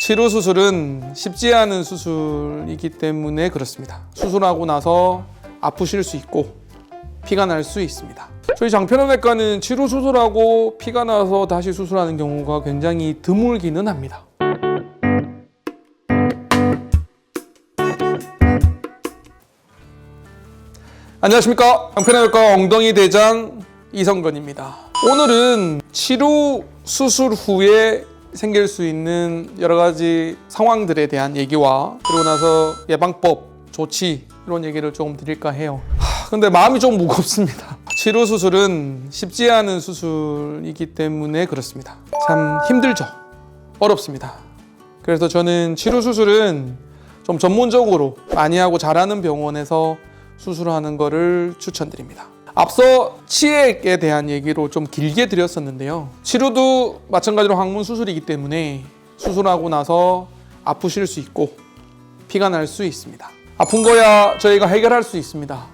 치료 수술은 쉽지 않은 수술이기 때문에 그렇습니다. 수술하고 나서 아프실 수 있고 피가 날 수 있습니다. 저희 장편외과는 치료 수술하고 피가 나서 다시 수술하는 경우가 굉장히 드물기는 합니다. 안녕하십니까, 장편외과 엉덩이 대장 이성근입니다. 오늘은 치료 수술 후에 생길 수 있는 여러 가지 상황들에 대한 얘기와 그리고 나서 예방법, 조치 이런 얘기를 조금 드릴까 해요. 근데 마음이 좀 무겁습니다. 치료 수술은 쉽지 않은 수술이기 때문에 그렇습니다. 참 힘들죠. 어렵습니다. 그래서 저는 치료 수술은 좀 전문적으로 많이 하고 잘하는 병원에서 수술하는 거를 추천드립니다. 앞서 치액에 대한 얘기로 좀 길게 드렸었는데요. 치료도 마찬가지로 항문 수술이기 때문에 수술하고 나서 아프실 수 있고 피가 날 수 있습니다. 아픈 거야 저희가 해결할 수 있습니다.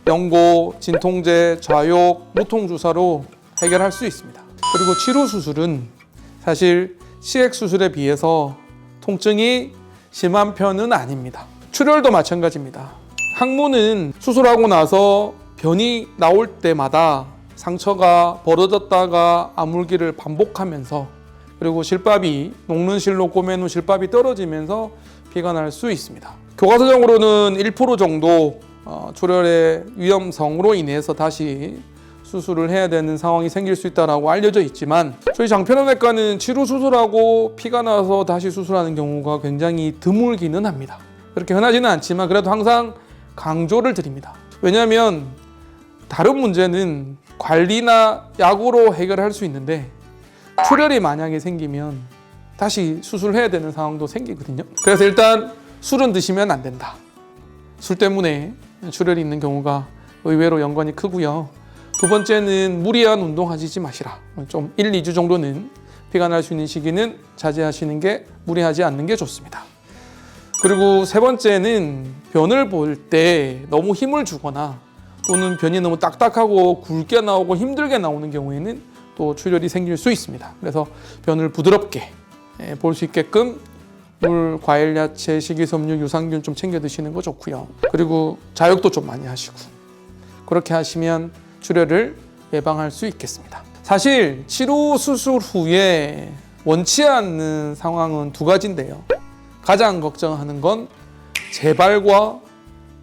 연고, 진통제, 좌욕, 무통주사로 해결할 수 있습니다. 그리고 치료 수술은 사실 치액 수술에 비해서 통증이 심한 편은 아닙니다. 출혈도 마찬가지입니다. 항문은 수술하고 나서 변이 나올 때마다 상처가 벌어졌다가 아물기를 반복하면서 그리고 실밥이 녹는 실로 꼬매놓은 실밥이 떨어지면서 피가 날 수 있습니다. 교과서적으로는 1% 정도 출혈의 위험성으로 인해서 다시 수술을 해야 되는 상황이 생길 수 있다고 알려져 있지만 저희 장편외과는 치료 수술하고 피가 나서 다시 수술하는 경우가 굉장히 드물기는 합니다. 그렇게 흔하지는 않지만 그래도 항상 강조를 드립니다. 왜냐하면 다른 문제는 관리나 약으로 해결할 수 있는데 출혈이 만약에 생기면 다시 수술해야 되는 상황도 생기거든요. 그래서 일단 술은 드시면 안 된다. 술 때문에 출혈이 있는 경우가 의외로 연관이 크고요. 두 번째는 무리한 운동하시지 마시라. 좀 1, 2주 정도는 피가 날 수 있는 시기는 자제하시는 게 무리하지 않는 게 좋습니다. 그리고 세 번째는 변을 볼 때 너무 힘을 주거나 또는 변이 너무 딱딱하고 굵게 나오고 힘들게 나오는 경우에는 또 출혈이 생길 수 있습니다. 그래서 변을 부드럽게 볼 수 있게끔 물, 과일, 야채, 식이섬유, 유산균 좀 챙겨 드시는 거 좋고요. 그리고 자욕도 좀 많이 하시고 그렇게 하시면 출혈을 예방할 수 있겠습니다. 사실 치료 수술 후에 원치 않는 상황은 두 가지인데요. 가장 걱정하는 건 재발과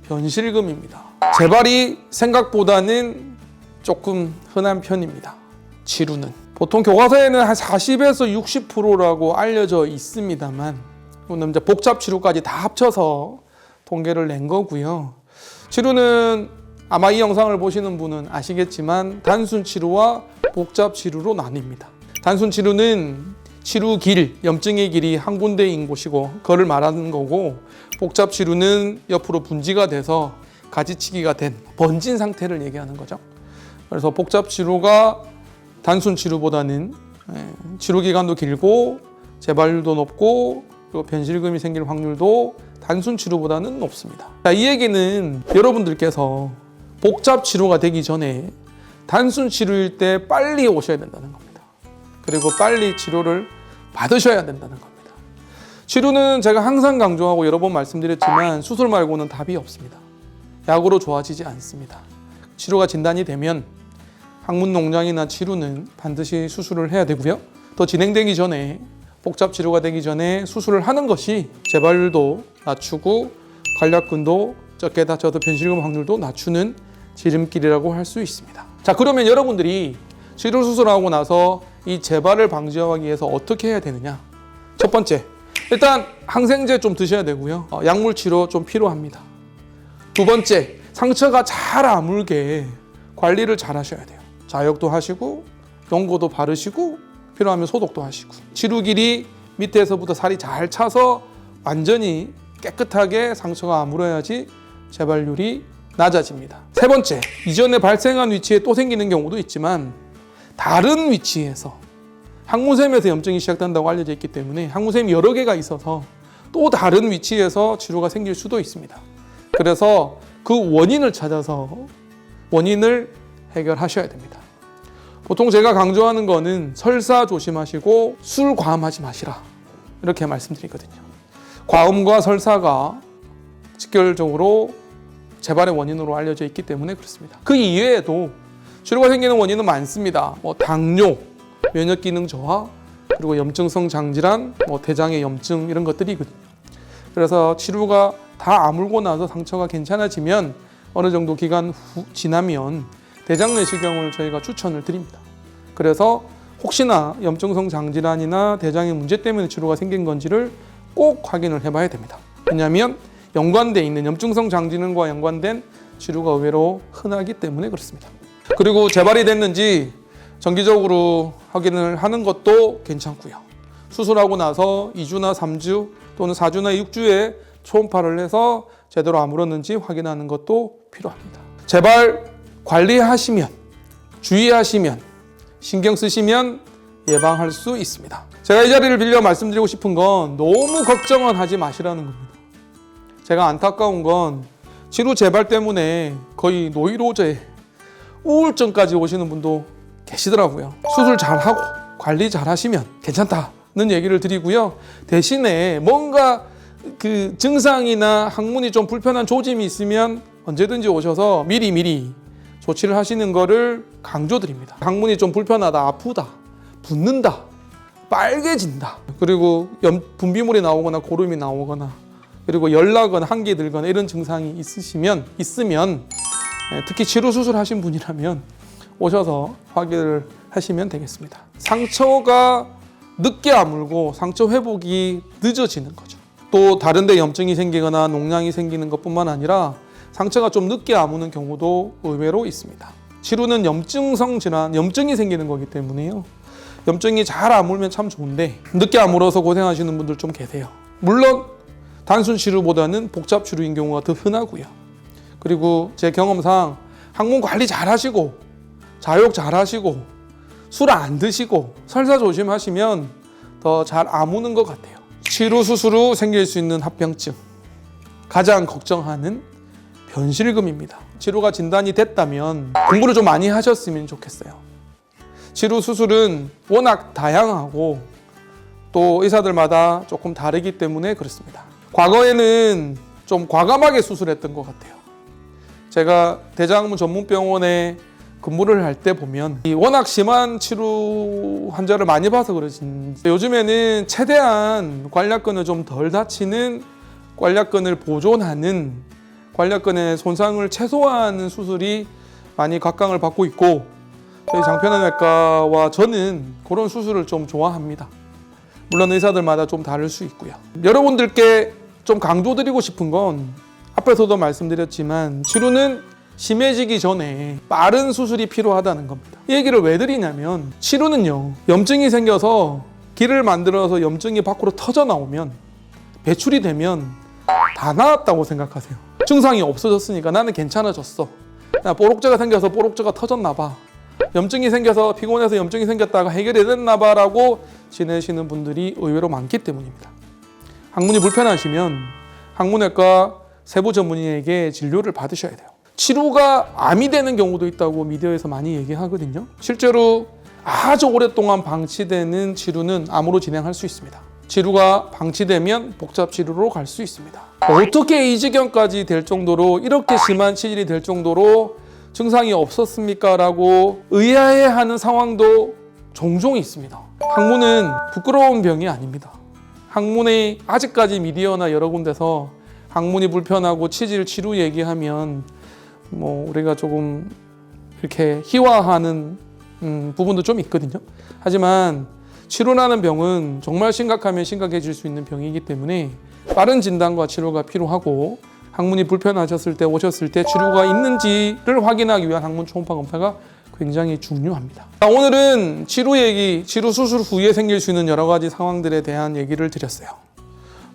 변실금입니다. 재발이 생각보다는 조금 흔한 편입니다. 치료는 보통 교과서에는 한 40에서 60%라고 알려져 있습니다만 오늘 이제 복잡 치료까지 다 합쳐서 통계를 낸 거고요. 치료는 아마 이 영상을 보시는 분은 아시겠지만 단순 치료와 복잡 치료로 나뉩니다. 단순 치료는 치료 길, 염증의 길이 한 군데인 곳이고 그거를 말하는 거고, 복잡 치료는 옆으로 분지가 돼서 가지치기가 된 번진 상태를 얘기하는 거죠. 그래서 복잡 치료가 단순 치료보다는 치료 기간도 길고 재발률도 높고 그리고 변실금이 생길 확률도 단순 치료보다는 높습니다. 자, 이 얘기는 여러분들께서 복잡 치료가 되기 전에 단순 치료일 때 빨리 오셔야 된다는 겁니다. 그리고 빨리 치료를 받으셔야 된다는 겁니다. 치료는 제가 항상 강조하고 여러 번 말씀드렸지만 수술 말고는 답이 없습니다. 약으로 좋아지지 않습니다. 치료가 진단이 되면 항문 농장이나 치료는 반드시 수술을 해야 되고요. 더 진행되기 전에 복잡 치료가 되기 전에 수술을 하는 것이 재발률도 낮추고 관략근도 적게 다쳐도 변실금 확률도 낮추는 지름길이라고 할 수 있습니다. 자, 그러면 여러분들이 치료 수술하고 나서 이 재발을 방지하기 위해서 어떻게 해야 되느냐? 첫 번째, 일단 항생제 좀 드셔야 되고요. 약물 치료 좀 필요합니다. 두 번째, 상처가 잘 아물게 관리를 잘 하셔야 돼요. 자욕도 하시고 연고도 바르시고 필요하면 소독도 하시고 치료 길이 밑에서부터 살이 잘 차서 완전히 깨끗하게 상처가 아물어야지 재발률이 낮아집니다. 세 번째, 이전에 발생한 위치에 또 생기는 경우도 있지만 다른 위치에서 항문샘에서 염증이 시작된다고 알려져 있기 때문에 항문샘이 여러 개가 있어서 또 다른 위치에서 치료가 생길 수도 있습니다. 그래서 그 원인을 찾아서 원인을 해결하셔야 됩니다. 보통 제가 강조하는 거는 설사 조심하시고 술 과음하지 마시라. 이렇게 말씀드리거든요. 과음과 설사가 직결적으로 재발의 원인으로 알려져 있기 때문에 그렇습니다. 그 이외에도 치료가 생기는 원인은 많습니다. 당뇨, 면역기능 저하, 그리고 염증성 장질환, 대장의 염증 이런 것들이거든요. 그래서 치료가 다 아물고 나서 상처가 괜찮아지면 어느 정도 기간 지나면 대장 내시경을 저희가 추천을 드립니다. 그래서 혹시나 염증성 장질환이나 대장의 문제 때문에 치료가 생긴 건지를 꼭 확인을 해봐야 됩니다. 왜냐하면 연관돼 있는 염증성 장질환과 연관된 치료가 의외로 흔하기 때문에 그렇습니다. 그리고 재발이 됐는지 정기적으로 확인을 하는 것도 괜찮고요. 수술하고 나서 2주나 3주 또는 4주나 6주에 초음파를 해서 제대로 아물었는지 확인하는 것도 필요합니다. 재발 관리하시면, 주의하시면, 신경 쓰시면 예방할 수 있습니다. 제가 이 자리를 빌려 말씀드리고 싶은 건 너무 걱정은 하지 마시라는 겁니다. 제가 안타까운 건 치료 재발 때문에 거의 노이로제, 우울증까지 오시는 분도 계시더라고요. 수술 잘하고 관리 잘하시면 괜찮다는 얘기를 드리고요. 대신에 뭔가 그 증상이나 항문이 좀 불편한 조짐이 있으면 언제든지 오셔서 미리 조치를 하시는 거를 강조드립니다. 항문이 좀 불편하다, 아프다, 붓는다, 빨개진다, 그리고 분비물이 나오거나 고름이 나오거나, 그리고 열나거나 한기 들거나 이런 증상이 있으면 특히 치료 수술하신 분이라면 오셔서 확인을 하시면 되겠습니다. 상처가 늦게 아물고 상처 회복이 늦어지는 거죠. 또 다른 데 염증이 생기거나 농양이 생기는 것뿐만 아니라 상처가 좀 늦게 아무는 경우도 의외로 있습니다. 치료는 염증성 질환, 염증이 생기는 거기 때문에요. 염증이 잘 아물면 참 좋은데 늦게 아물어서 고생하시는 분들 좀 계세요. 물론 단순 치료보다는 복잡 치료인 경우가 더 흔하고요. 그리고 제 경험상 항문 관리 잘 하시고 자욕 잘 하시고 술 안 드시고 설사 조심하시면 더 잘 아무는 것 같아요. 치료 수술 후 생길 수 있는 합병증, 가장 걱정하는 변실금입니다. 치료가 진단이 됐다면 공부를 좀 많이 하셨으면 좋겠어요. 치료 수술은 워낙 다양하고 또 의사들마다 조금 다르기 때문에 그렇습니다. 과거에는 좀 과감하게 수술했던 것 같아요. 제가 대장학문 전문병원에 근무를 할 때 보면 워낙 심한 치료 환자를 많이 봐서 그러지 요즘에는 최대한 관략근을 좀 덜 다치는, 관략근을 보존하는, 관략근의 손상을 최소화하는 수술이 많이 각광을 받고 있고, 저희 장편외과와 저는 그런 수술을 좀 좋아합니다. 물론 의사들마다 좀 다를 수 있고요. 여러분들께 좀 강조드리고 싶은 건 앞에서도 말씀드렸지만 치료는 심해지기 전에 빠른 수술이 필요하다는 겁니다. 이 얘기를 왜 드리냐면 치료는요, 염증이 생겨서 길을 만들어서 염증이 밖으로 터져 나오면, 배출이 되면 다 나았다고 생각하세요. 증상이 없어졌으니까 나는 괜찮아졌어. 나 뽀록자가 생겨서 뽀록자가 터졌나 봐. 염증이 생겨서 피곤해서 염증이 생겼다가 해결이 됐나 봐라고 지내시는 분들이 의외로 많기 때문입니다. 항문이 불편하시면 항문외과 세부 전문의에게 진료를 받으셔야 돼요. 치료가 암이 되는 경우도 있다고 미디어에서 많이 얘기하거든요. 실제로 아주 오랫동안 방치되는 치료는 암으로 진행할 수 있습니다. 치료가 방치되면 복잡 치료로 갈 수 있습니다. 어떻게 이 지경까지 될 정도로, 이렇게 심한 치질이 될 정도로 증상이 없었습니까? 라고 의아해하는 상황도 종종 있습니다. 항문은 부끄러운 병이 아닙니다. 항문에 아직까지 미디어나 여러 군데서 항문이 불편하고 치질 치료 얘기하면 우리가 조금 이렇게 희화하는 부분도 좀 있거든요. 하지만 치료라는 병은 정말 심각하면 심각해질 수 있는 병이기 때문에 빠른 진단과 치료가 필요하고, 항문이 불편하셨을 때, 오셨을 때 치료가 있는지를 확인하기 위한 항문 초음파 검사가 굉장히 중요합니다. 오늘은 치료 얘기, 치료 수술 후에 생길 수 있는 여러 가지 상황들에 대한 얘기를 드렸어요.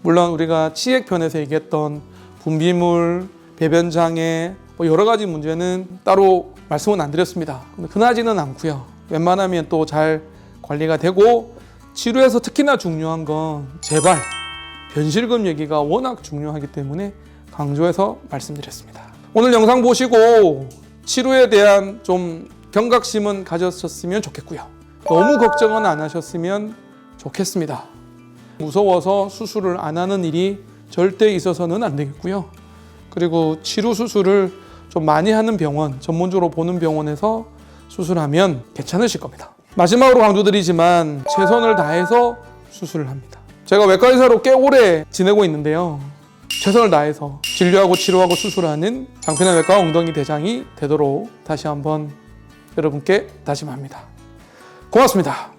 물론 우리가 치액편에서 얘기했던 분비물, 배변장애, 여러 가지 문제는 따로 말씀은 안 드렸습니다. 흔하지는 않고요. 웬만하면 또 잘 관리가 되고, 치료에서 특히나 중요한 건 재발, 변실금 얘기가 워낙 중요하기 때문에 강조해서 말씀드렸습니다. 오늘 영상 보시고 치료에 대한 좀 경각심은 가졌었으면 좋겠고요. 너무 걱정은 안 하셨으면 좋겠습니다. 무서워서 수술을 안 하는 일이 절대 있어서는 안 되겠고요. 그리고 치료 수술을 좀 많이 하는 병원, 전문적으로 보는 병원에서 수술하면 괜찮으실 겁니다. 마지막으로 강조드리지만 최선을 다해서 수술을 합니다. 제가 외과 의사로 꽤 오래 지내고 있는데요. 최선을 다해서 진료하고 치료하고 수술하는 장편의 외과 엉덩이 대장이 되도록 다시 한번 여러분께 다짐합니다. 고맙습니다.